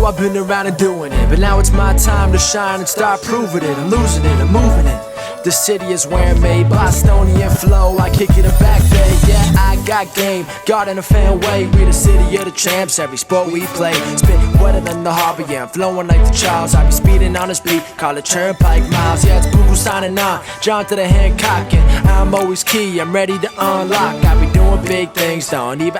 know I've been around and doing it, but now it's my time to shine and start proving it. I'm losing it, I'm moving it. The city is where I'm made, Bostonian flow, I kick it a back day. Yeah, I got game, God in a fan way. We the city of the champs, every sport we play. Spit wetter than the harbor, yeah, I'm flowing like the Charles. I be speeding on this beat, call it Turnpike Miles. Yeah, it's Google signing on, John to the Hancock, and I'm always key, I'm ready to unlock. I be doing big things, don't even.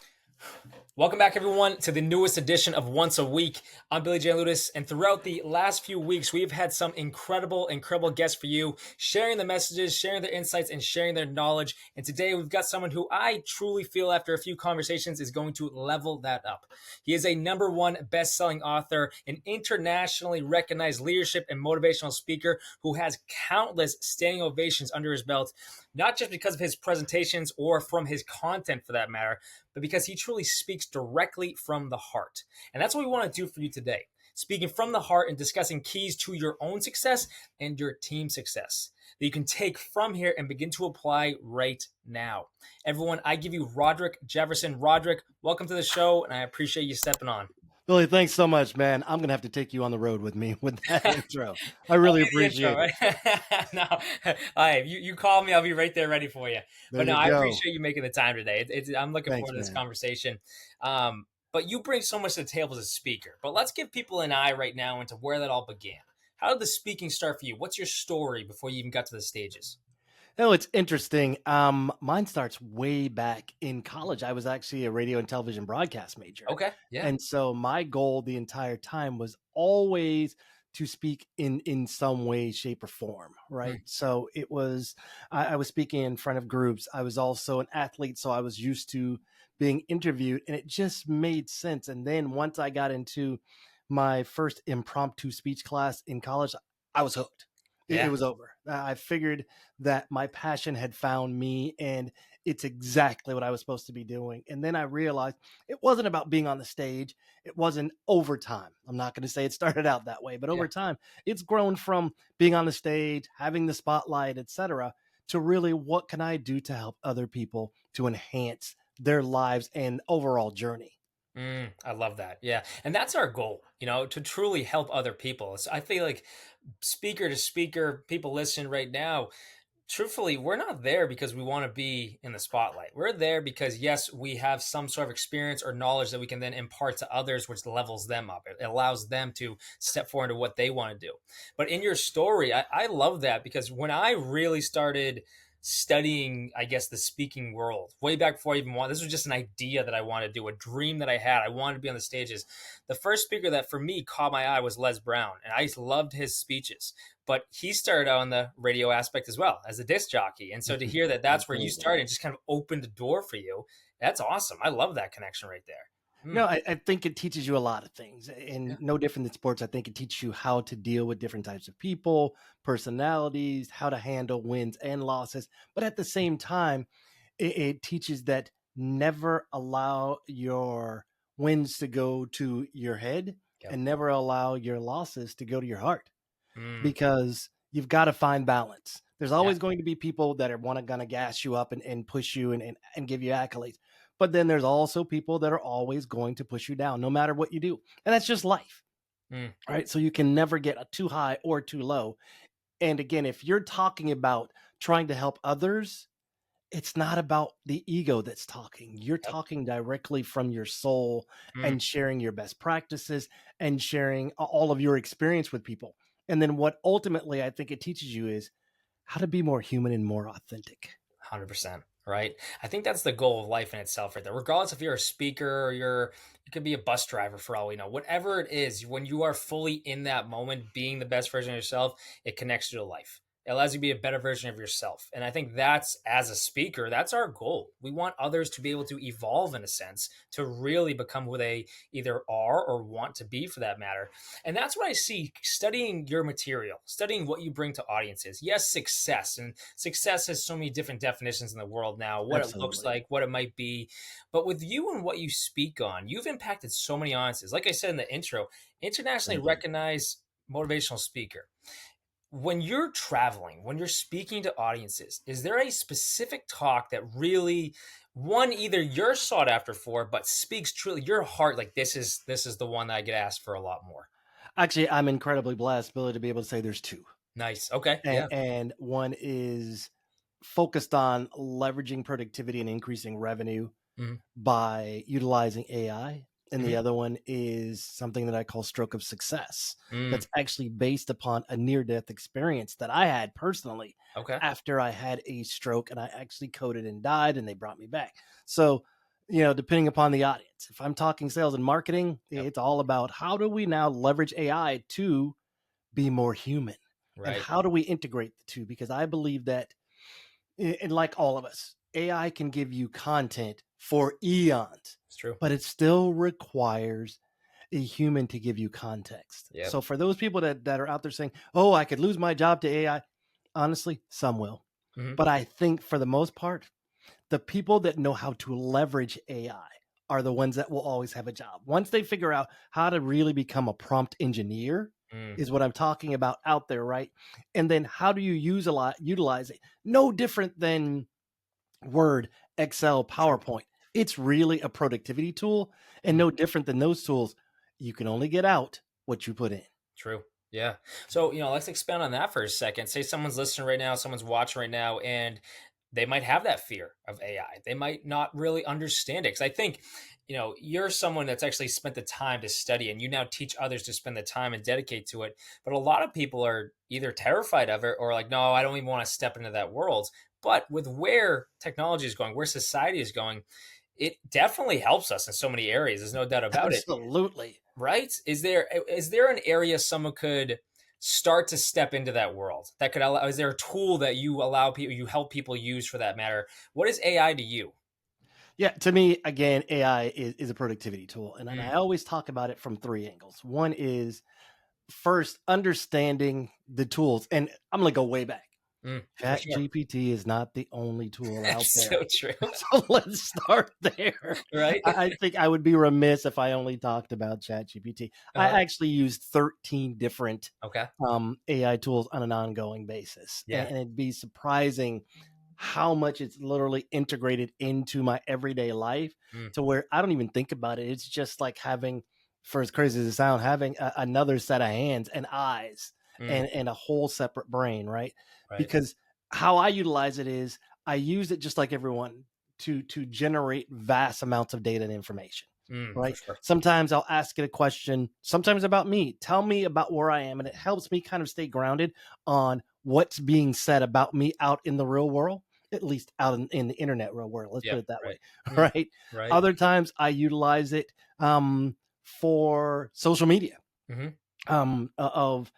Welcome back, everyone, to the newest edition of Once a Week. I'm Billy J. Ludis, and throughout the last few weeks, we've had some incredible guests for you, sharing the messages, sharing their insights, and sharing their knowledge. And today, we've got someone who I truly feel, after a few conversations, is going to level that up. He is a #1 best-selling author, an internationally recognized leadership and motivational speaker who has countless standing ovations under his belt, not just because of his presentations or from his content for that matter, but because he truly speaks directly from the heart. And that's what we want to do for you today. Speaking from the heart and discussing keys to your own success and your team's success that you can take from here and begin to apply right now. Everyone, I give you Roderick Jefferson. Roderick, welcome to the show, and I appreciate you stepping on. Billy, thanks so much, man. I'm going to have to take you on the road with me with that intro. I really appreciate it. Right? No, all right, you call me. I'll be right there ready for you. But no, I appreciate you making the time today. I'm looking forward to this conversation. But you bring so much to the table as a speaker. But let's give people an eye right now into where that all began. How did the speaking start for you? What's your story before you even got to the stages? Oh, it's interesting. Mine starts way back in college. I was actually a radio and television broadcast major. Okay, yeah. And so my goal the entire time was always to speak in some way, shape, or form, right? So it was, I was speaking in front of groups. I was also an athlete, so I was used to being interviewed, and it just made sense. And then once I got into my first impromptu speech class in college, I was hooked. It was over. I figured that my passion had found me, and it's exactly what I was supposed to be doing. And then I realized it wasn't about being on the stage. It wasn't over time. I'm not going to say it started out that way, but over time, it's grown from being on the stage, having the spotlight, etc., to really what can I do to help other people to enhance their lives and overall journey. I love that. Yeah. And that's our goal, to truly help other people. So I feel like speaker to speaker, people listening right now, truthfully, we're not there because we want to be in the spotlight. We're there because, yes, we have some sort of experience or knowledge that we can then impart to others, which levels them up. It allows them to step forward into what they want to do. But in your story, I love that, because when I really started studying, I guess, the speaking world way back before I even wanted, this was just an idea that I wanted to do, a dream that I had. I wanted to be on the stages. The first speaker that for me caught my eye was Les Brown, and I loved his speeches, but he started out on the radio aspect as well as a disc jockey. And so to hear that that's where you started and just kind of opened the door for you, that's awesome. I love that connection right there. No, I think it teaches you a lot of things, and no different than sports. I think it teaches you how to deal with different types of people, personalities, how to handle wins and losses. But at the same time, it teaches that never allow your wins to go to your head and never allow your losses to go to your heart, because you've got to find balance. There's always going to be people that are going to gas you up and push you and give you accolades. But then there's also people that are always going to push you down, no matter what you do. And that's just life, right? So you can never get too high or too low. And again, if you're talking about trying to help others, it's not about the ego that's talking. You're talking directly from your soul and sharing your best practices and sharing all of your experience with people. And then what ultimately I think it teaches you is how to be more human and more authentic. 100%. Right. I think that's the goal of life in itself right there. Regardless if you're a speaker or you could be a bus driver for all we know, whatever it is, when you are fully in that moment, being the best version of yourself, it connects you to life. It allows you to be a better version of yourself. And I think that's, as a speaker, that's our goal. We want others to be able to evolve in a sense, to really become who they either are or want to be, for that matter. And that's what I see studying your material, studying what you bring to audiences. Yes, success. And success has so many different definitions in the world now, what it looks like, what it might be. But with you and what you speak on, you've impacted so many audiences. Like I said in the intro, internationally recognized motivational speaker. when you're traveling, when you're speaking to audiences, is there a specific talk that really one either you're sought after for, but speaks truly your heart? Like this is the one that I get asked for a lot more. Actually, I'm incredibly blessed, Billy, to be able to say there's two. Nice. Okay. And, Yeah. and one is focused on leveraging productivity and increasing revenue Hmm. by utilizing AI. And the Hmm. other one is something that I call stroke of success. Mm. That's actually based upon a near death experience that I had personally Okay. after I had a stroke and I actually coded and died and they brought me back. So, depending upon the audience, if I'm talking sales and marketing, Yep. it's all about how do we now leverage AI to be more human and Right. how do we integrate the two? Because I believe that, and like all of us, AI can give you content for eons, It's true. but it still requires a human to give you context. Yep. So for those people that are out there saying, "Oh, I could lose my job to AI," honestly, some will. Hmm. But I think for the most part, the people that know how to leverage AI are the ones that will always have a job. Once they figure out how to really become a prompt engineer, Mm. is what I'm talking about out there, right? And then how do you utilize it? No different than Word, Excel, True. PowerPoint. It's really a productivity tool, and Mm. no different than those tools. You can only get out what you put in. True. Yeah. So, let's expand on that for a second. Say someone's listening right now, someone's watching right now, and they might have that fear of AI. They might not really understand it. Because I think, you're someone that's actually spent the time to study and you now teach others to spend the time and dedicate to it. But a lot of people are either terrified of it or like, no, I don't even want to step into that world. But with where technology is going, where society is going, it definitely helps us in so many areas. There's no doubt about it. Absolutely. Right? Is there an area someone could start to step into that world that could allow? Is there a tool that you allow people, you help people use for that matter? What is AI to you? Yeah, to me, again, AI is a productivity tool. And Mm. I always talk about it from three angles. One is first understanding the tools. And I'm going to go way back. For Chat sure. GPT is not the only tool out That's there. so true. So let's start there. Right? I think I would be remiss if I only talked about Chat GPT. I Uh, actually used 13 different okay. AI tools on an ongoing basis. Yeah. And it'd be surprising how much it's literally integrated into my everyday life Mm. to where I don't even think about it. It's just like having, for as crazy as it sounds, having another set of hands and eyes Mm. and a whole separate brain, right? Right. Because how I utilize it is I use it just like everyone to generate vast amounts of data and information. For Right. sure. Sometimes I'll ask it a question, sometimes about me. Tell me about where I am. And it helps me kind of stay grounded on what's being said about me out in the real world, at least out in the internet real world. Let's put Yep. it that way. Right. Mm. Right. Right. Other times I utilize it for social media, Hmm. of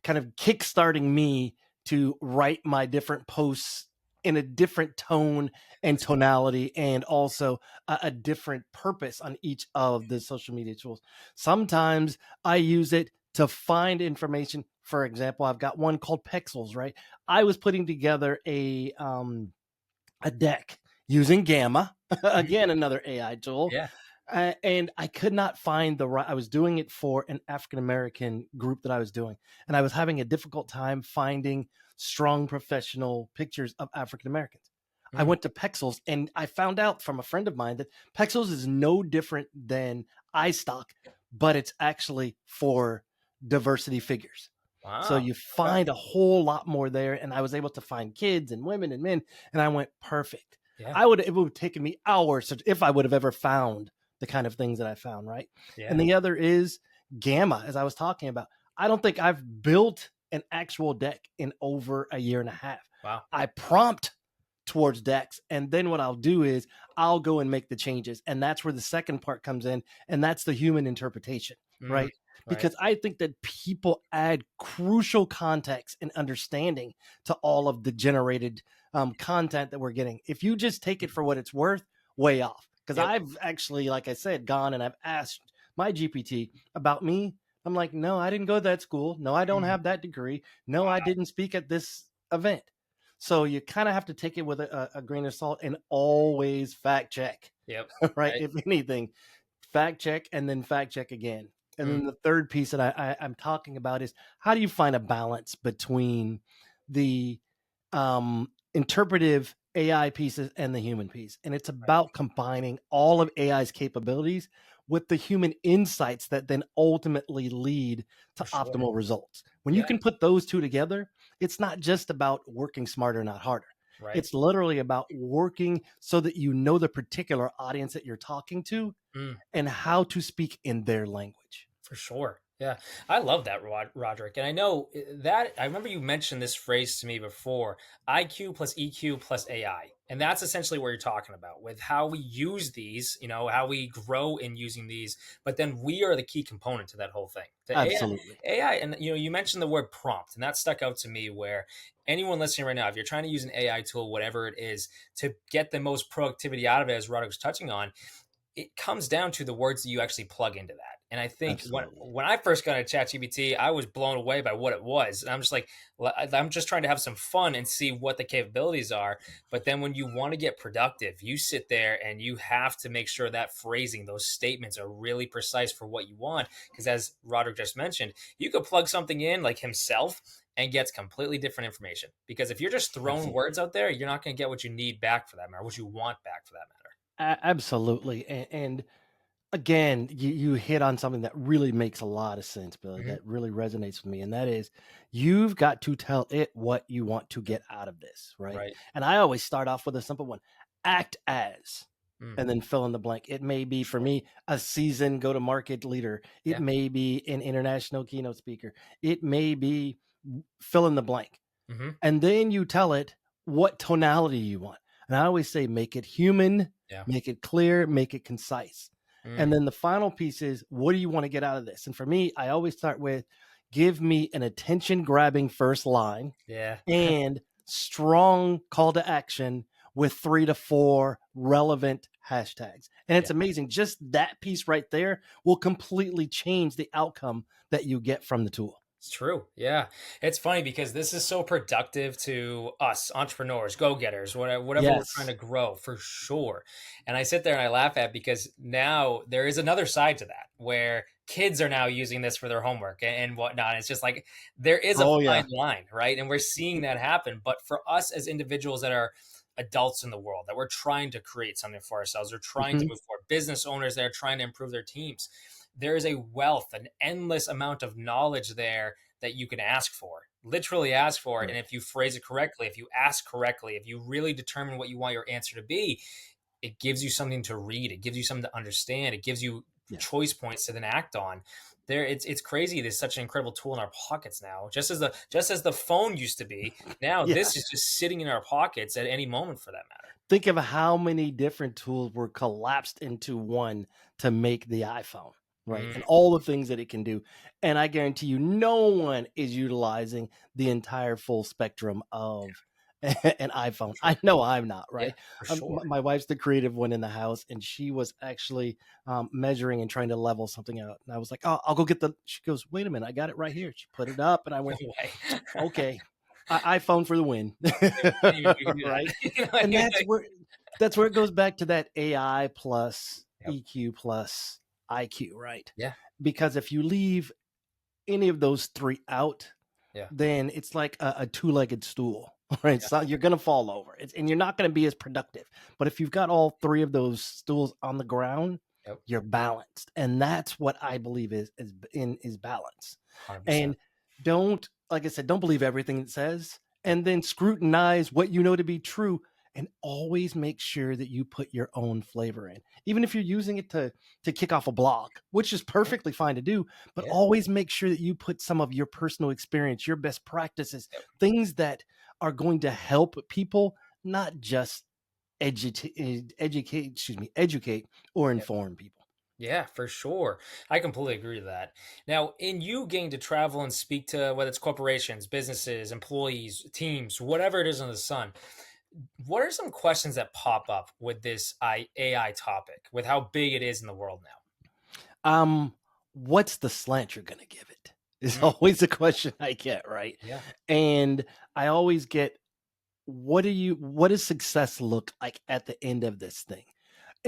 kind of kickstarting me to write my different posts in a different tone and tonality, and also a different purpose on each of the social media tools. Sometimes I use it to find information. For example, I've got one called Pexels, right? I was putting together a deck using Gamma, again, another AI tool, Yeah. and I could not find the right. I was doing it for an African American group that I was doing, and I was having a difficult time finding strong professional pictures of African Americans. I Mm. went to Pexels, and I found out from a friend of mine that Pexels is no different than iStock, but it's actually for diversity figures. So Wow. you Okay. find a whole lot more there, and I was able to find kids and women and men, and I went perfect. Yeah. It would have taken me hours if I would have ever found the kind of things that I found, right? And Yeah. the other is Gamma, as I was talking about. I don't think I've built an actual deck in over a year and a half. Wow. I prompt towards decks, and then what I'll do is I'll go and make the changes. And that's where the second part comes in, and that's the human interpretation, Mm. right? Right. Because I think that people add crucial context and understanding to all of the generated content that we're getting. If you just take it for what it's worth, way off. Because Yep. I've actually, like I said, gone and I've asked my GPT about me. I'm like, no, I didn't go to that school. No, I don't Mm. have that degree. No, I Wow. didn't speak at this event. So you kind of have to take it with a grain of salt and always fact check, Yep. right? Right. If anything, fact check and then fact check again. And then the third piece that I'm talking about is how do you find a balance between the interpretive AI pieces and the human piece? And it's about combining all of AI's capabilities with the human insights that then ultimately lead to For sure. optimal results. When you Yeah. can put those two together, it's not just about working smarter, not harder. Right. It's literally about working so that you know the particular audience that you're talking to Mm. and how to speak in their language. For sure. Yeah. I love that, Roderick. And I know that I remember you mentioned this phrase to me before, IQ plus EQ plus AI. And that's essentially what you're talking about with how we use these, how we grow in using these, but then we are the key component to that whole thing. The Absolutely. AI, and you mentioned the word prompt, and that stuck out to me where anyone listening right now, if you're trying to use an AI tool, whatever it is, to get the most productivity out of it, as Roderick was touching on, it comes down to the words that you actually plug into that. And I think when Absolutely. when I first got into ChatGPT, I was blown away by what it was. And I'm just like, I'm just trying to have some fun and see what the capabilities are. But then when you want to get productive, you sit there and you have to make sure that phrasing, those statements are really precise for what you want. Because as Roderick just mentioned, you could plug something in like himself and gets completely different information. Because if you're just throwing Absolutely. words out there, you're not going to get what you need back for that matter, what you want back for that matter. Absolutely. And again, you hit on something that really makes a lot of sense, Billy, Mhm. that really resonates with me. And that is you've got to tell it what you want to get out of this, right? Right. And I always start off with a simple one: act as, Mm, and then fill in the blank. It may be for sure. me a seasoned go to market leader, it Yeah. may be an international keynote speaker, it may be fill in the blank. Hmm. And then you tell it what tonality you want. And I always say, make it human, Yeah. make it clear, make it concise. And Mm, then the final piece is, what do you want to get out of this? And for me, I always start with, give me an attention grabbing first line yeah. and strong call to action with 3 to 4 relevant hashtags. And it's Yeah. amazing. Just that piece right there will completely change the outcome that you get from the tool. It's true. Yeah. It's funny because this is so productive to us entrepreneurs, go-getters, whatever we're trying Yes. to grow for sure. And I sit there and I laugh at because now there is another side to that where kids are now using this for their homework and whatnot. It's just like there is a Oh, fine yeah. line, right? And we're seeing that happen. But for us as individuals that are adults in the world, that we're trying to create something for ourselves, or trying to Mhm. move forward, business owners that are trying to improve their teams, there is a wealth, an endless amount of knowledge there that you can ask for, literally ask for. And Right. if you phrase it correctly, if you ask correctly, if you really determine what you want your answer to be, it gives you something to read. It gives you something to understand. It gives you Yeah. choice points to then act on. It's crazy. There's such an incredible tool in our pockets now. Just as the phone used to be, now Yeah. this is just sitting in our pockets at any moment for that matter. Think of how many different tools were collapsed into one to make the iPhone, right? Mm, And all the things that it can do. And I guarantee you, no one is utilizing the entire full spectrum of an iPhone. sure. I know I'm not, Yeah, right? for sure. My wife's the creative one in the house, and she was actually measuring and trying to level something out. And I was like, oh, I'll go get she goes, wait a minute, I got it right here. She put it up, and I No went, way. okay, iPhone for the win. Can't even figure Right? it And out. that's where it goes back to that AI plus Yep. EQ plus IQ, right? Yeah. Because if you leave any of those three out, Yeah. then it's like a two-legged stool, right? Yeah. So you're going to fall over, and you're not going to be as productive. But if you've got all three of those stools on the ground, Yep. you're balanced, and that's what I believe is balance. 100%. And don't, like I said, don't believe everything it says, Yep. and then scrutinize what you know to be true, and always make sure that you put your own flavor in, even if you're using it to kick off a blog, which is Yep. perfectly fine to do. But Yeah. always make sure that you put some of your personal experience, your best practices, Yep. things that are going to help people, not just educate or Yep. inform people. Yeah, for sure. I completely agree with that. Now, in you getting to travel and speak to whether it's corporations, businesses, employees, teams, whatever it is under the sun, what are some questions that pop up with this AI topic, with how big it is in the world Um, what's the slant you're going to give it? Is now? always the question I get, right? Yeah. And I always get, what does success look like at the end of this thing?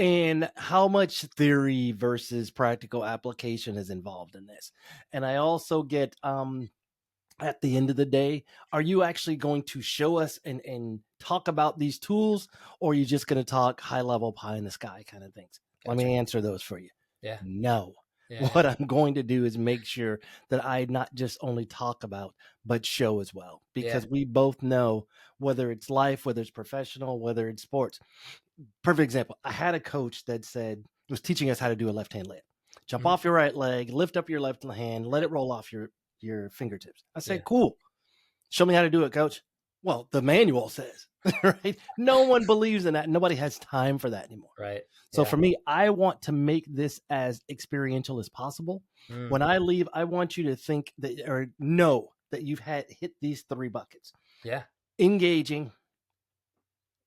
and how much theory versus practical application is involved in this. And I also get at the end of the day, are you actually going to show us and talk about these tools, or are you just going to talk high level, pie in the sky kind of things? Let Gotcha. me answer those for you. Yeah. No. Yeah. What I'm going to do is make sure that I not just only talk about, but show as well, because we both know, whether it's life, whether it's professional, whether it's sports. Perfect example. I had a coach that was teaching us how to do a left hand layup. Jump off your right leg, lift up your left hand, let it roll off your fingertips. I said, cool. Show me how to do it, coach. Well, the manual says, right? No one believes in that. Nobody has time for that anymore. Right. So for me, I want to make this as experiential as possible. When I leave, I want you to think that, or know that you've hit these 3 buckets. Yeah. Engaging,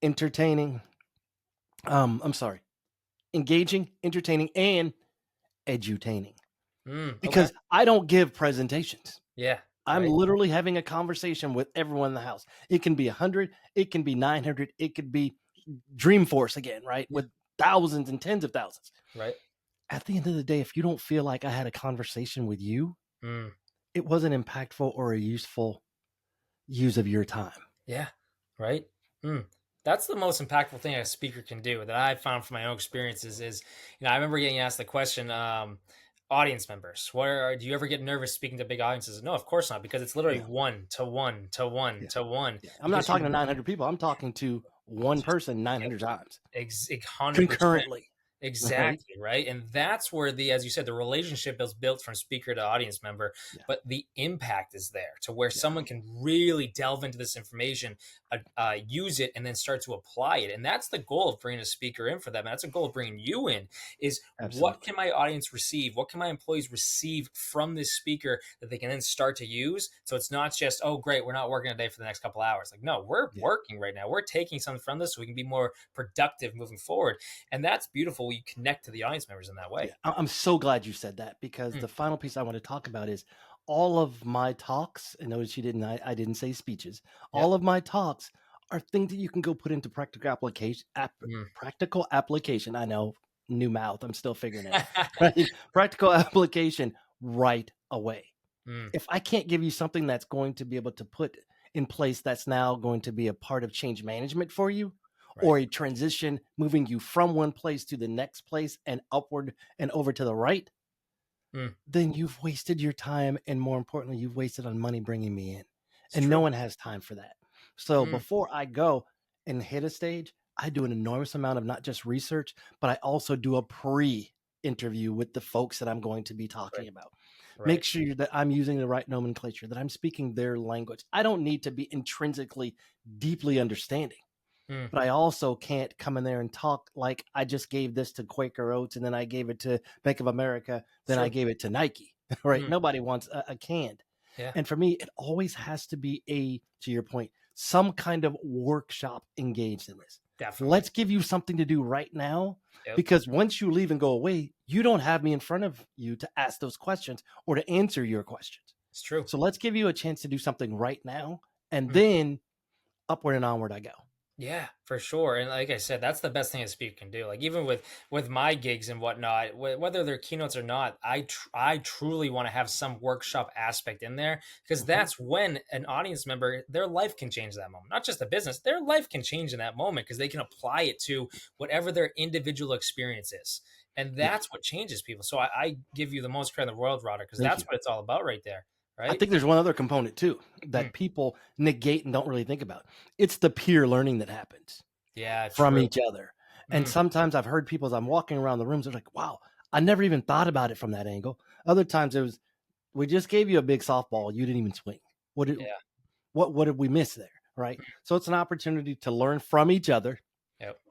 entertaining, engaging, entertaining, and edutaining. Because I don't give presentations. Yeah. I'm literally having a conversation with everyone in the house. It can be 100, it can be 900, it could be Dreamforce again, right? With thousands and tens of thousands. Right. At the end of the day, if you don't feel like I had a conversation with you, it wasn't impactful or a useful use of your time. Yeah. Right. That's the most impactful thing a speaker can do that I found from my own experiences is, I remember getting asked the question, audience members, do you ever get nervous speaking to big audiences? No, of course not, because it's literally 1 to 1 to 1 to 1. Yeah. I'm not talking to 900 people. I'm talking to one person 900 times. 100%. Concurrently. Exactly. Right. And that's where as you said, the relationship is built from speaker to audience member, but the impact is there to where someone can really delve into this information, use it, and then start to apply it. And that's the goal of bringing a speaker in for them. And that's a goal of bringing you in is what can my audience receive? What can my employees receive from this speaker that they can then start to use? So it's not just, oh, great, we're not working a day for the next couple hours. Like, no, we're working right now. We're taking something from this so we can be more productive moving forward. And that's beautiful. You connect to the audience members in that way. I'm so glad you said that, because the final piece I want to talk about is all of my talks. And notice I didn't say speeches. All of my talks are things that you can go put into practical application. Practical application. I know, new mouth. I'm still figuring it out. Right? Practical application right away. If I can't give you something that's going to be able to put in place, that's now going to be a part of change management for you, or a transition moving you from one place to the next place and upward and over to the right, then you've wasted your time. And more importantly, you've wasted on money bringing me in. And no one has time for that. So before I go and hit a stage, I do an enormous amount of not just research, but I also do a pre-interview with the folks that I'm going to be talking about. Make sure that I'm using the right nomenclature, that I'm speaking their language. I don't need to be intrinsically deeply understanding. But I also can't come in there and talk like I just gave this to Quaker Oats, and then I gave it to Bank of America, then I gave it to Nike, right? Nobody wants a canned. And for me, it always has to be to your point, some kind of workshop engaged in this. Definitely. Let's give you something to do right now, because once you leave and go away, you don't have me in front of you to ask those questions or to answer your questions. It's true. So let's give you a chance to do something right now, and then upward and onward I go. Yeah, for sure. And like I said, that's the best thing a speaker can do. Like even with my gigs and whatnot, whether they're keynotes or not, I truly want to have some workshop aspect in there, because that's when an audience member, their life can change that moment. Not just the business, their life can change in that moment because they can apply it to whatever their individual experience is. And that's what changes people. So I give you the most credit in the world, Roderick, because that's what it's all about right there. Right? I think there's one other component too that people negate and don't really think about. It's the peer learning that happens from each other. And sometimes I've heard people as I'm walking around the rooms, they're like, wow, I never even thought about it from that angle. Other times it was, we just gave you a big softball. You didn't even swing. What did we miss there? Right. So it's an opportunity to learn from each other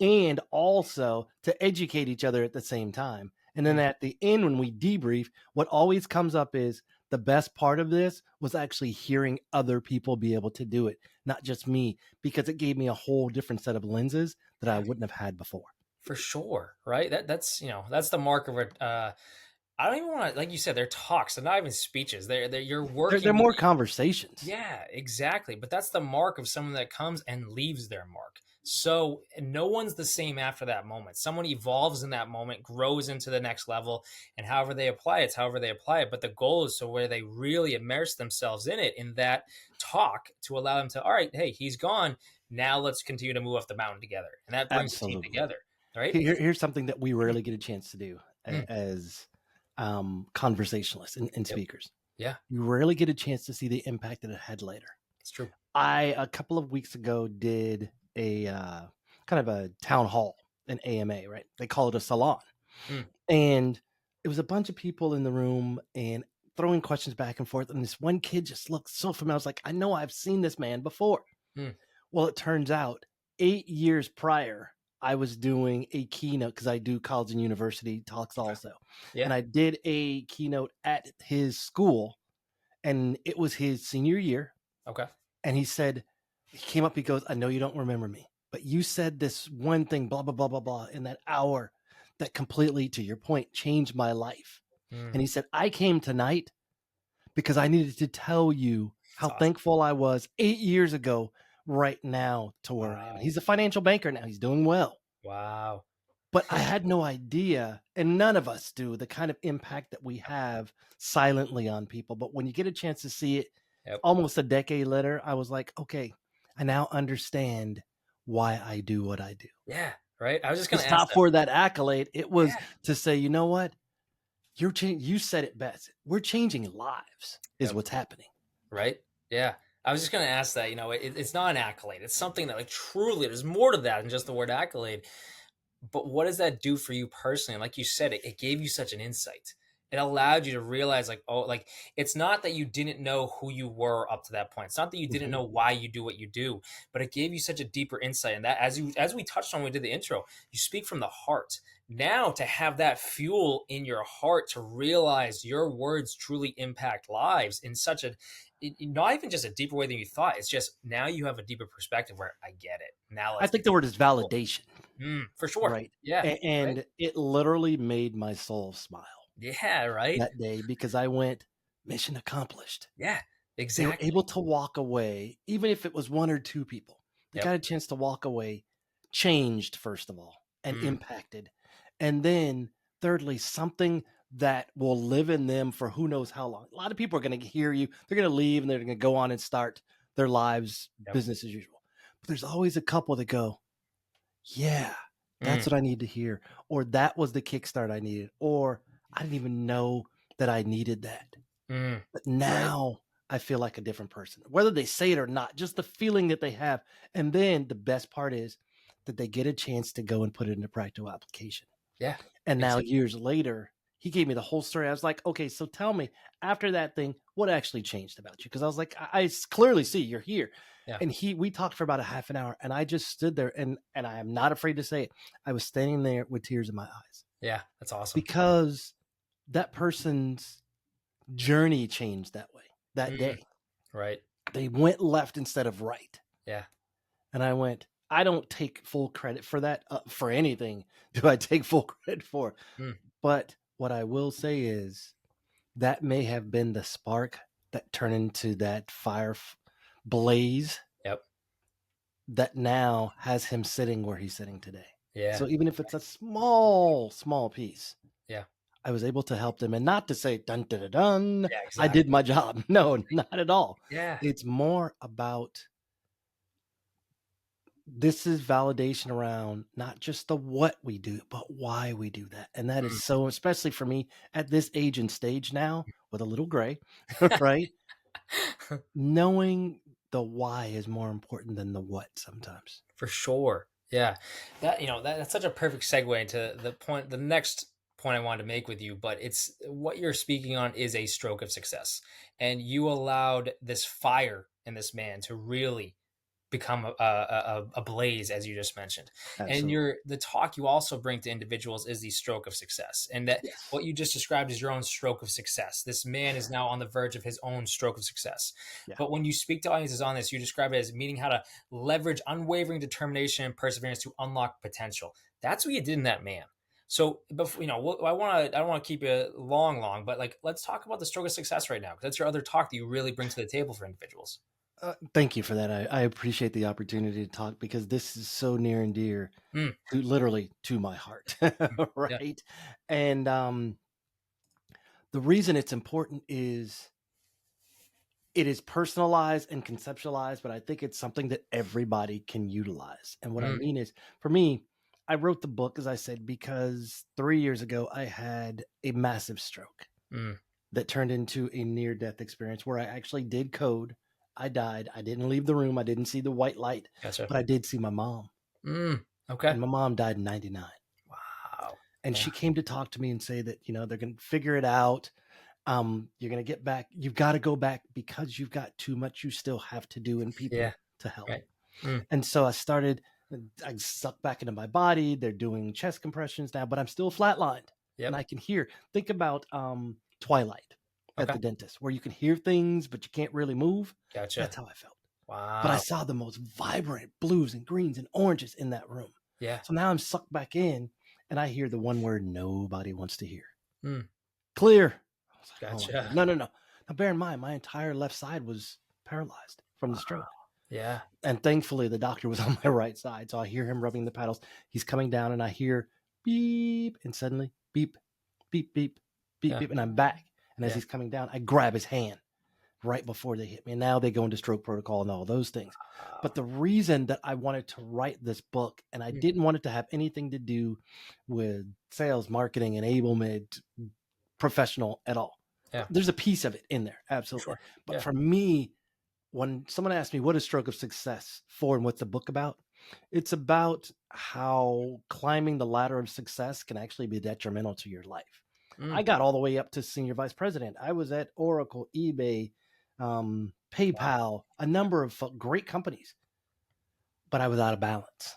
and also to educate each other at the same time. And then at the end, when we debrief, what always comes up is, the best part of this was actually hearing other people be able to do it, not just me, because it gave me a whole different set of lenses that I wouldn't have had before. For sure. Right. That's the mark of it. I don't even want to, like you said, they're talks. They're not even speeches. You're working. They're more conversations. Yeah, exactly. But that's the mark of someone that comes and leaves their mark. So no one's the same after that moment. Someone evolves in that moment, grows into the next level, and however they apply it, it's however they apply it. But the goal is so where they really immerse themselves in it, in that talk, to allow them to, all right, hey, he's gone. Now let's continue to move up the mountain together. And that brings the team Absolutely. together, right? Here's something that we Mm, rarely get a chance to do mm, as conversationalists and yep. speakers. Yeah, You rarely get a chance to see the impact that it had later. it's true. I, a couple of weeks ago, did a kind of a town hall, an AMA, right? They call it a salon. Mm, And it was a bunch of people in the room and throwing questions back and forth. And this one kid just looked so familiar. I was like, I know I've seen this man before. mm, Well, it turns out 8 years prior, I was doing a keynote because I do college and university talks also. And yeah. I did a keynote at his school, and it was his senior year. Okay. And he came up, he goes, I know you don't remember me, but you said this one thing, blah, blah, blah, blah, blah, in that hour that completely, to your point, changed my life. Mm, And he said, I came tonight because I needed to tell you that's how awesome. thankful I was 8 years ago, right now, to where I am. Wow. He's a financial banker now. He's doing well. Wow. But I had no idea, and none of us do, the kind of impact that we have silently on people. But when you get a chance to see it Yep. almost a decade later, I was like, okay, I now understand why I do what I do. Yeah. Right. I was just going It's to ask not that. for that accolade. It was Yeah. to say, you know what? You said it best. We're changing lives is Yep. what's happening. Right. Yeah. I was just going to ask that. It's not an accolade. It's something that, like, truly, there's more to that than just the word accolade. But what does that do for you personally? Like you said, it gave you such an insight. It allowed you to realize, like, oh, like, it's not that you didn't know who you were up to that point. It's not that you didn't Mhm. know why you do what you do, but it gave you such a deeper insight. And that, as we touched on when we did the intro, you speak from the heart. Now to have that fuel in your heart to realize your words truly impact lives in such a, not even just a deeper way than you thought. It's just now you have a deeper perspective where I get it. Now I let's think the continue. word is validation, For sure. right? Yeah. Right. And it literally made my soul smile Yeah. Right. that day because I went, mission accomplished. Yeah. They were Exactly. able to walk away, even if it was one or two people. They Yep. got a chance to walk away, changed, first of all, and Mm, impacted. And then, thirdly, something that will live in them for who knows how long. A lot of people are going to hear you, they're going to leave, and they're going to go on and start their lives, yep. business as usual. But there's always a couple that go, yeah, that's Mm, what I need to hear. Or that was the kickstart I needed. Or I didn't even know that I needed that. mm, But right. now I feel like a different person, whether they say it or not, just the feeling that they have. And then the best part is that they get a chance to go and put it into practical application. Yeah. And now Exactly. years later, he gave me the whole story. I was like, okay, so tell me after that thing, what actually changed about you? Because I was like, I clearly see you're here. Yeah. And we talked for about a half an hour, and I just stood there, and I am not afraid to say it. I was standing there with tears in my eyes Yeah. That's awesome. because that person's journey changed that way, that Mm, day. right. They went left instead of right. Yeah. And I went, I don't take full credit for that, for anything do I take full credit for. Mm, But what I will say is that may have been the spark that turned into that blaze yep. that now has him sitting where he's sitting today. Yeah. So even if it's a small piece, Yeah. I was able to help them, and not to say dun dun dun, dun Yeah. I Exactly. did my job. No, not at all. Yeah. It's more about this is validation around not just the what we do, but why we do that. And that Mm. is so, especially for me at this age and stage now with a little gray, right? Knowing the why is more important than the what sometimes. For sure. Yeah. That's such a perfect segue into the next point I wanted to make with you, but it's what you're speaking on is a stroke of success. And you allowed this fire in this man to really become a blaze, as you just mentioned. And Absolutely. the talk you also bring to individuals is the stroke of success. And that Yes. what you just described is your own stroke of success. This man is now on the verge of his own stroke of success. Yeah. But when you speak to audiences on this, you describe it as meaning how to leverage unwavering determination and perseverance to unlock potential. That's what you did in that man. So, before, I don't want to keep you long, but, like, let's talk about the stroke of success right now, because that's your other talk that you really bring to the table for individuals. Thank you for that. I appreciate the opportunity to talk because this is so near and dear Mm, to literally to my heart, yeah. right? And the reason it's important is it is personalized and conceptualized, but I think it's something that everybody can utilize. And what I Mm, mean is, for me, I wrote the book, as I said, because 3 years ago I had a massive stroke mm, that turned into a near death experience where I actually did code. I died. I didn't leave the room. I didn't see the white light, gotcha. but I did see my mom. Okay. And my mom died in 99. Wow. And Yeah. she came to talk to me and say that, they're going to figure it out. You're going to get back. You've got to go back because you've got too much you still have to do and Yeah. people to help. Right. Mm, And so I sucked back into my body. They're doing chest compressions now, but I'm still flatlined. And yep. I can hear, think about Twilight at Okay. the dentist, where you can hear things, but you can't really move. Gotcha. That's how I felt. But I Wow. saw the most vibrant blues and greens and oranges in that room. Yeah. So now I'm sucked back in and I hear the one word nobody wants to hear. Mm, Clear. I was like, oh my gotcha. God. No, no, no. Now bear in mind, my entire left side was paralyzed from the stroke. Yeah. And thankfully the doctor was on my right side. So I hear him rubbing the paddles. He's coming down and I hear beep and suddenly beep, beep, beep, beep, Yeah. beep. And I'm back. And as Yeah. he's coming down, I grab his hand right before they hit me. And now they go into stroke protocol and all those things. But the reason that I wanted to write this book, and I Mm, didn't want it to have anything to do with sales, marketing, enablement, professional at all. Yeah. There's a piece of it in there, absolutely. sure. But Yeah. for me, when someone asks me what is stroke of success for and what's the book about, it's about how climbing the ladder of success can actually be detrimental to your life. Mm, I got all the way up to senior vice president. I was at Oracle, eBay, PayPal, a number of great companies, but I was out of balance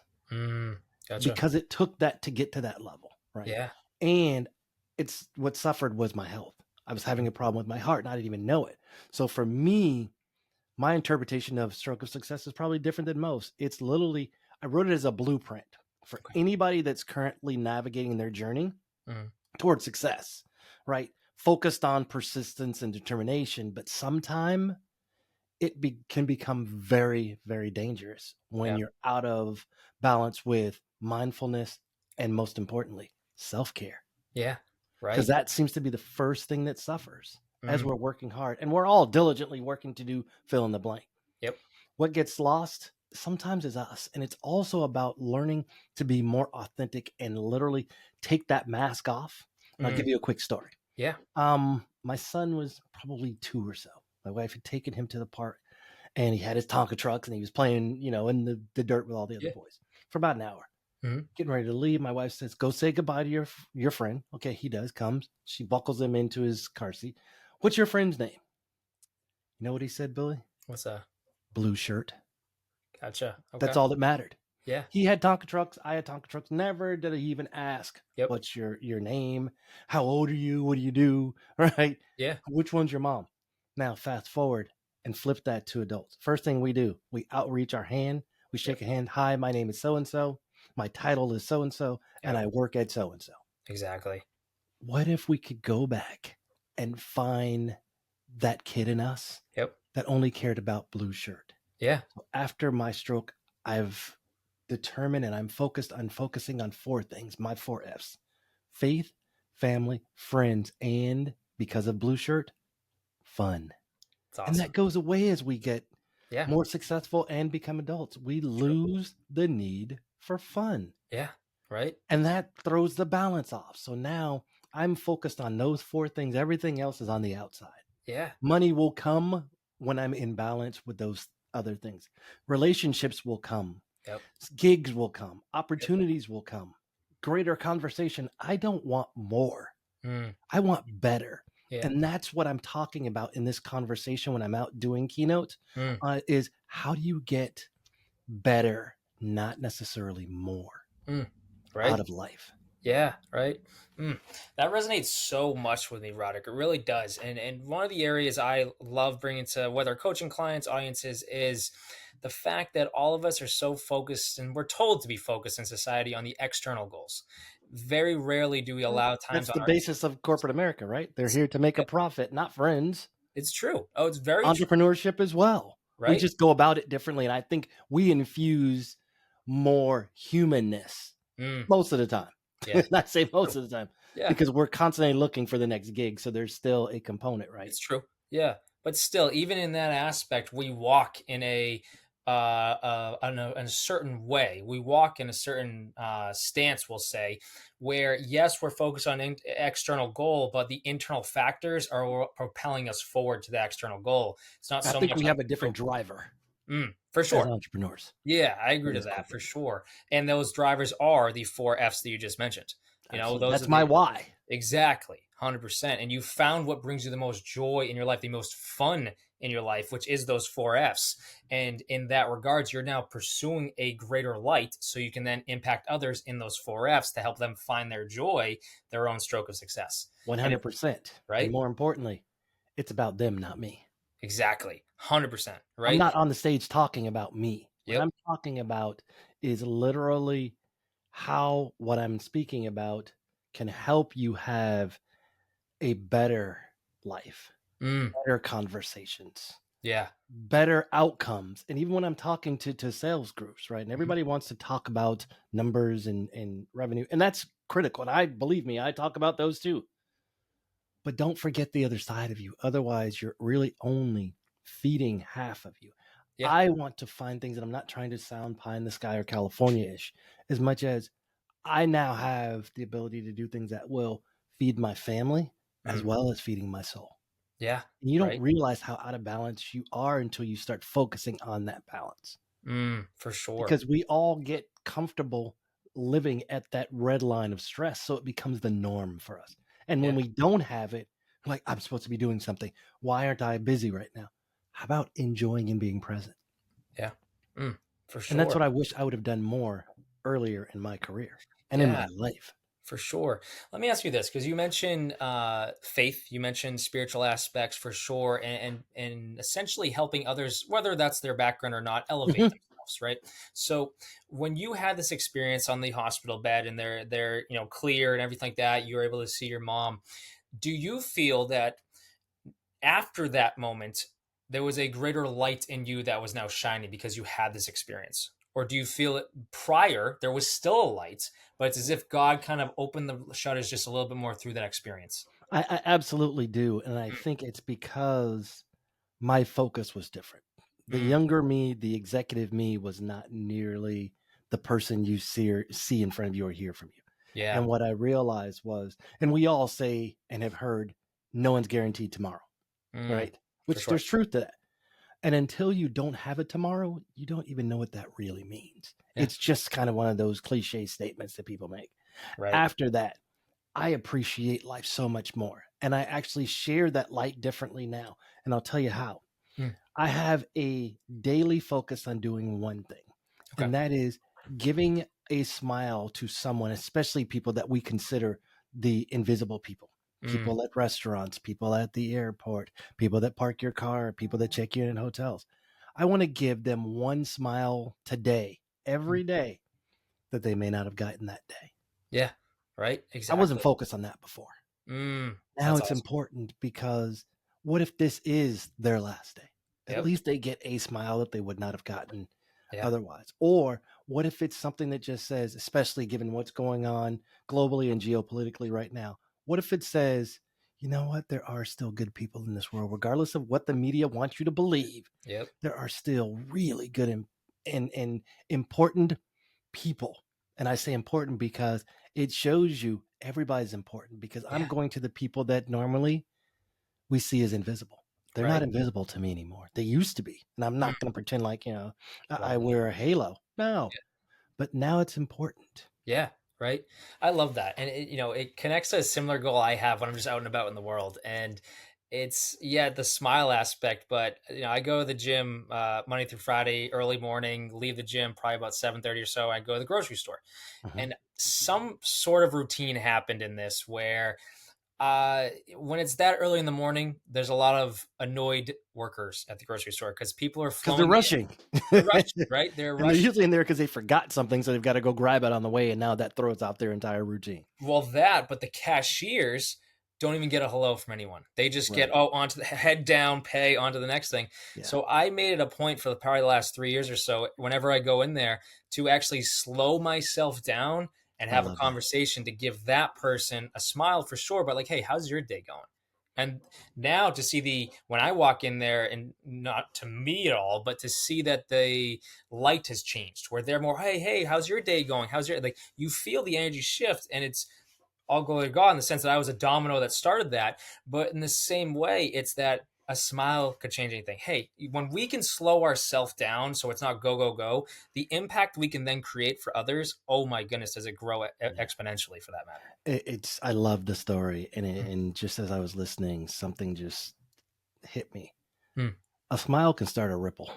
gotcha. because it took that to get to that level, right? Yeah. And it's what suffered was my health. I was having a problem with my heart and I didn't even know it. So for me, my interpretation of stroke of success is probably different than most. It's literally, I wrote it as a blueprint for anybody that's currently navigating their journey Mm, towards success, right? Focused on persistence and determination, but sometime can become very, very dangerous when yeah. you're out of balance with mindfulness and most importantly, self-care. Yeah. Because Right. that seems to be the first thing that suffers as Mm, we're working hard. And we're all diligently working to do fill in the blank. yep. What gets lost sometimes is us. And it's also about learning to be more authentic and literally take that mask off. And I'll Mm, give you a quick story. yeah. My son was probably 2 or so. My wife had taken him to the park and he had his Tonka trucks and he was playing, in the dirt with all the other Yeah. boys for about an hour. Mhm. Getting ready to leave, my wife says, "Go say goodbye to your friend." Okay, he does. Comes. She buckles him into his car seat. "What's your friend's name?" You know what he said, Billy? What's that? "Blue shirt." Gotcha. Okay. That's all that mattered. Yeah. He had Tonka trucks. I had Tonka trucks. Never did he even ask, Yep. "What's your name? How old are you? What do you do?" Right? Yeah. Which one's your mom? Now, fast forward and flip that to adults. First thing we do, we outreach our hand. We shake a hand. "Hi, my name is so and so. My title is so and so, and I work at so and so." Exactly. What if we could go back and find that kid in us Yep. that only cared about blue shirt? Yeah. After my stroke, I've determined and I'm focusing on 4 things, my 4 F's: faith, family, friends, and because of blue shirt, fun. It's And awesome. that goes away as we get Yeah. more successful and become adults. We lose the need for fun. Yeah. Right. And that throws the balance off. So now I'm focused on those 4 things. Everything else is on the outside. Yeah. Money will come when I'm in balance with those other things. Relationships will come. Yep. Gigs will come. Opportunities will come. Greater conversation. I don't want more. Mm, I want better. yeah. And that's what I'm talking about in this conversation when I'm out doing keynotes, Mm, is how do you get better, not necessarily more right. out of life? Yeah, right. That resonates so much with me, Roderick. It really does. And one of the areas I love bringing to whether coaching clients, audiences, is the fact that all of us are so focused, and we're told to be focused in society on the external goals. Very rarely do we allow times That's on the our. basis of corporate America, right? They're here to make a profit, not friends. It's true. Oh, it's very true. Entrepreneurship as well. We right? just go about it differently. And I think we infuse more humanness Mm, most of the time. yeah. And I say most of the time Yeah. because we're constantly looking for the next gig. So there's still a component, right? It's true. Yeah, but still, even in that aspect, we walk in a certain way. We walk in a certain stance, we'll say, where yes, we're focused on external goal, but the internal factors are what propelling us forward to the external goal. It's not I so think much we on have a different driver for as sure. entrepreneurs Yeah, I agree in to this that for culture. sure. And those drivers are the four F's that you just mentioned. You know, Absolutely. those That's are my the why. exactly, 100%. And you found what brings you the most joy in your life, the most fun in your life, which is those four F's. And in that regards, you're now pursuing a greater light so you can then impact others in those four F's to help them find their joy, their own stroke of success. And it, 100%. And right? more importantly, it's about them, not me. Exactly. 100%. I'm Right? not on the stage talking about me. What Yep. I'm talking about is literally how what I'm speaking about can help you have a better life, Mm, better conversations, yeah. better outcomes. And even when I'm talking to sales groups, right? And Mhm. everybody wants to talk about numbers and revenue, and that's critical. And I believe me, I talk about those too. But don't forget the other side of you. Otherwise, you're really only feeding half of you. Yeah. I want to find things, and I'm not trying to sound pie in the sky or California ish, as much as I now have the ability to do things that will feed my family as Mm, well as feeding my soul. yeah. And you don't Right. realize how out of balance you are until you start focusing on that balance. For sure. Because we all get comfortable living at that red line of stress. So it becomes the norm for us. And Yeah. when we don't have it, we're like, I'm supposed to be doing something. Why aren't I busy right now? How about enjoying and being present? Yeah. Mm, for And that's sure. what I wish I would have done more earlier in my career and in Yeah. my life. For sure. Let me ask you this, because you mentioned faith, you mentioned spiritual aspects for sure, and essentially helping others, whether that's their background or not, elevate Mhm. themselves, right? So when you had this experience on the hospital bed and they're clear and everything like that, you were able to see your mom. Do you feel that after that moment, there was a greater light in you that was now shining because you had this experience? Or do you feel it prior, there was still a light, but it's as if God kind of opened the shutters just a little bit more through that experience? I absolutely do. And I think it's because my focus was different. The Mm, younger me, the executive me, was not nearly the person you see in front of you or hear from you. yeah. And what I realized was, and we all say and have heard, no one's guaranteed tomorrow, Mm, right? for Which sure. there's truth to that. And until you don't have it tomorrow, you don't even know what that really means. Yeah. It's just kind of one of those cliche statements that people make. Right. After that, I appreciate life so much more. And I actually share that light differently now. And I'll tell you how. Mm, I have a daily focus on doing one thing, okay. and that is giving a smile to someone, especially people that we consider the invisible people. Mm, People at restaurants, people at the airport, people that park your car, people that check you in hotels. I want to give them one smile today, mm, every day, that they may not have gotten that day. yeah. Right. I wasn't Exactly. focused on that before. Now That's it's awesome. important because what if this is their last day? At Yep. least they get a smile that they would not have gotten Yeah. otherwise. Or what if it's something that just says, especially given what's going on globally and geopolitically right now, what if it says, you know what, there are still good people in this world, regardless of what the media wants you to believe, Yep. there are still really good and important people. And I say important because it shows you everybody's important because I'm Yeah. going to the people that normally we see as invisible. They're not Right. invisible to me anymore. They used to be. And I'm Mm, not going to pretend like, I right. wear a halo. No. But now it's important. Yeah, right. I love that. And it connects to a similar goal I have when I'm just out and about in the world. And it's yeah, the smile aspect, but I go to the gym Monday through Friday, early morning, leave the gym probably about 7:30 or so. I go to the grocery store. Mhm. And some sort of routine happened in this where when it's that early in the morning, there's a lot of annoyed workers at the grocery store because people are Because they're flowing in. rushing. They're rushing, right? They're And they're rushing. usually in there because they forgot something. So they've got to go grab it on the way. And now that throws out their entire routine. But the cashiers don't even get a hello from anyone. They just get, Right. onto the head down, pay, onto the next thing. Yeah. So I made it a point for probably the last 3 years or so, whenever I go in there, to actually slow myself down and I have a love that. conversation to give that person a smile for sure. But like, hey, how's your day going? And now to see when I walk in there, and not to me at all, but to see that the light has changed, where they're more, hey, how's your day going? How's your, like, you feel the energy shift, and it's all glory to God in the sense that I was a domino that started that. But in the same way, it's that a smile could change anything. Hey, when we can slow ourselves down so it's not go, go, go, the impact we can then create for others, oh my goodness, does it grow Yeah. exponentially for that matter. It's I love the story, and Mm. and just as I was listening, something just hit me. Hmm. A smile can start a ripple.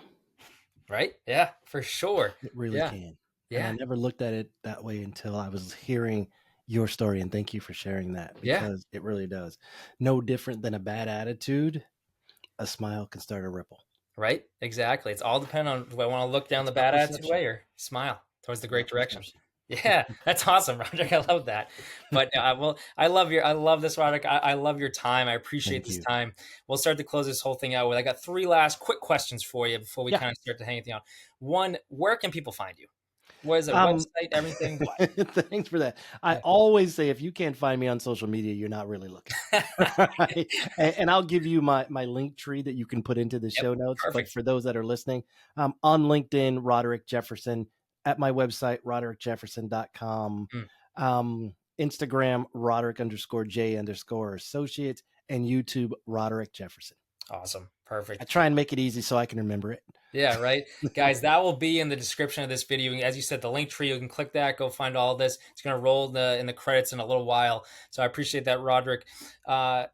Right? Yeah, for sure. It really Yeah. can. And I Yeah. never looked at it that way until I was hearing your story, and thank you for sharing that, Yeah. because it really does. No different than a bad attitude, a smile can start a ripple. Right? Exactly. It's all dependent on, do I want to look down It's the about bad attitude perception. way or smile towards the It's great about direction? perception. Yeah, that's awesome, Roderick. I love that. But well, I love this, Roderick. I love your time. I appreciate Thank this you. time. We'll start to close this whole thing out with, I got 3 last quick questions for you before we Yeah. kind of start to hang anything out. One, where can people find you? What is it? Um, Website, everything? What? Thanks for that. I Yeah. always say, if you can't find me on social media, you're not really looking. Right? And I'll give you my link tree that you can put into the Yep. show notes. But Perfect. for those that are listening, on LinkedIn, Roderick Jefferson, at my website, roderickjefferson.com, Instagram, Roderick_J_associates, and YouTube, Roderick Jefferson. Awesome. I Perfect. try and make it easy so I can remember it. Yeah, right. Guys, that will be in the description of this video. As you said, the link tree, you can click that, go find all of this. It's going to roll in the credits in a little while. So I appreciate that, Roderick.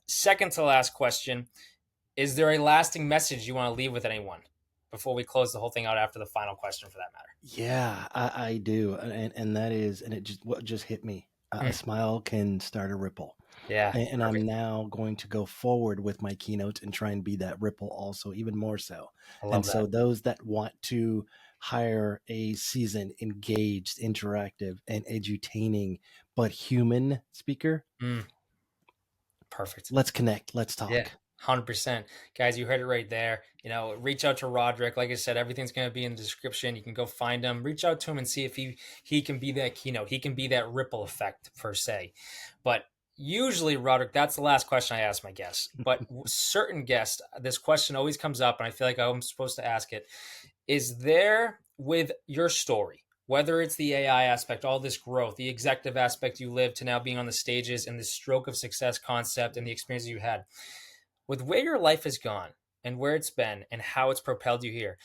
Second to last question. Is there a lasting message you want to leave with anyone before we close the whole thing out after the final question for that matter? Yeah, I do. And that is, and what just hit me. Hmm. A smile can start a ripple. Yeah. And I'm Perfect. now going to go forward with my keynotes and try and be that ripple also, even more so. I And love so that. those that want to hire a seasoned, engaged, interactive, and edutaining, but human speaker, Perfect. let's connect. Let's talk. Yeah. 100%. Guys, you heard it right there. Reach out to Roderick. Like I said, everything's going to be in the description. You can go find him, reach out to him and see if he can be that keynote. He can be that ripple effect per se. But usually, Roderick, that's the last question I ask my guests. But certain guests, this question always comes up, and I feel like I'm supposed to ask it. Is there, with your story, whether it's the AI aspect, all this growth, the executive aspect you live to now being on the stages, and the stroke of success concept and the experiences you had, with where your life has gone and where it's been and how it's propelled you here,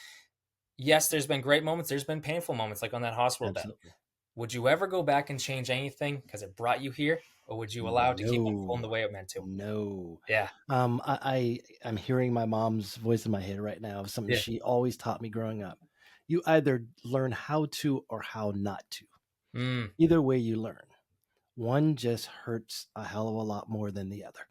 yes, there's been great moments. There's been painful moments, like on that hospital bed. Absolutely. Would you ever go back and change anything because it brought you here? Or would you allow it to keep unfolding the way it meant to? No. Yeah. I'm hearing my mom's voice in my head right now of something Yeah. she always taught me growing up. You either learn how to or how not to. Either way you learn. One just hurts a hell of a lot more than the other.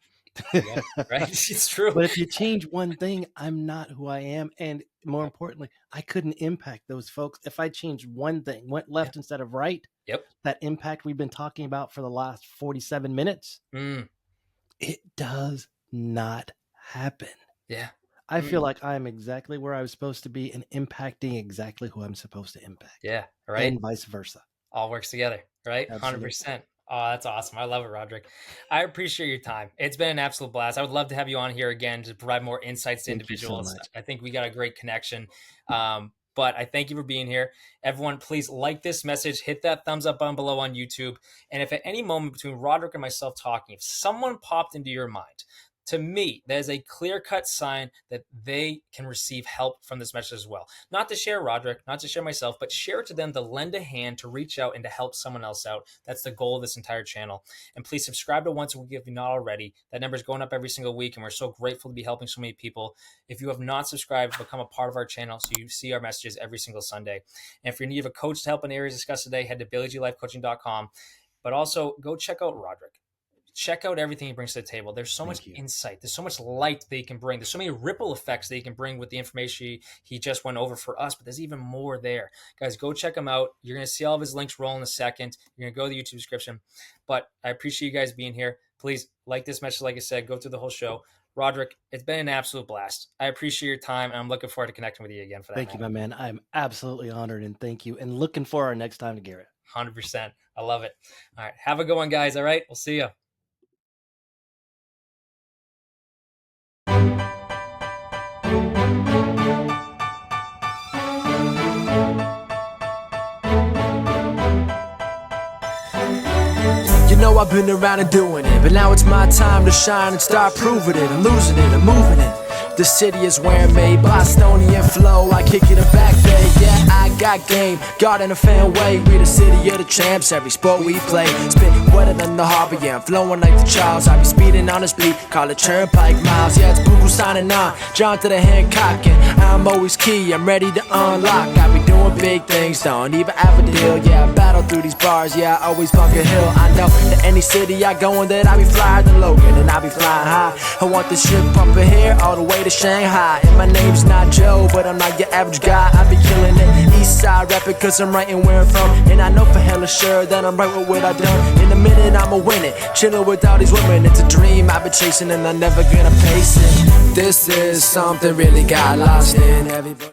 Yeah, right. It's true. But if you change one thing, I'm not who I am. And more importantly, I couldn't impact those folks. If I changed one thing, went left instead of right, Yep. that impact we've been talking about for the last 47 minutes, it does not happen. Yeah. I feel like I'm exactly where I was supposed to be and impacting exactly who I'm supposed to impact. Yeah. Right. And vice versa. All works together, right? Absolutely. 100%. Oh, that's awesome. I love it, Roderick. I appreciate your time. It's been an absolute blast. I would love to have you on here again to provide more insights to Thank you so individuals. much. I think we got a great connection. But I thank you for being here. Everyone, please like this message, hit that thumbs up button below on YouTube. And if at any moment between Roderick and myself talking, if someone popped into your mind, to me, that is a clear-cut sign that they can receive help from this message as well. Not to share Roderick, not to share myself, but share it to them to lend a hand, to reach out and to help someone else out. That's the goal of this entire channel. And please subscribe to Once a Week if you're not already. That number is going up every single week, and we're so grateful to be helping so many people. If you have not subscribed, become a part of our channel so you see our messages every single Sunday. And if you're in need of a coach to help in areas discussed today, head to BillyGLifeCoaching.com. But also, go check out Roderick. Check out everything he brings to the table. There's so much insight. There's so much light that he can bring. There's so many ripple effects that he can bring with the information he just went over for us, but there's even more there. Guys, go check him out. You're going to see all of his links roll in a second. You're going to go to the YouTube description. But I appreciate you guys being here. please like this message. Like I said, go through the whole show. Roderick, it's been an absolute blast. I appreciate your time, and I'm looking forward to connecting with you again for that. Thank you, my man. I'm absolutely honored, and thank you. And looking for our next time together. 100%. I love it. All right. Have a good one, guys. All right. We'll see you. You know I've been around and doing it, but now it's my time to shine and start proving it. I'm losing it, I'm moving it. The city is where I'm made, Bostonian flow, I kick it a back day. Yeah, I got game, got in a fan way. We the city of the champs, every sport we play. Spit wetter than the harbor, yeah, I'm flowing like the Charles. I be speeding on this beat, call it Turnpike Miles. Yeah, it's Google signing on, John to the Hancock, and I'm always key, I'm ready to unlock. I be doing big things, don't even have a deal. Yeah, I battle through these bars, yeah, I always bunk a hill. I know that any city I go in, that I be flyer than Logan, and I be flying high. I want this shit pumping here all the way to Shanghai. And my name's not Joe, but I'm not your average guy. I be killing it, east side rapping cause I'm writing where I'm from. And I know for hella sure that I'm right with what I done. In a minute I'ma win it, chillin' with all these women. It's a dream I've been chasing and I'm never gonna pace it. This is something really got lost in everybody.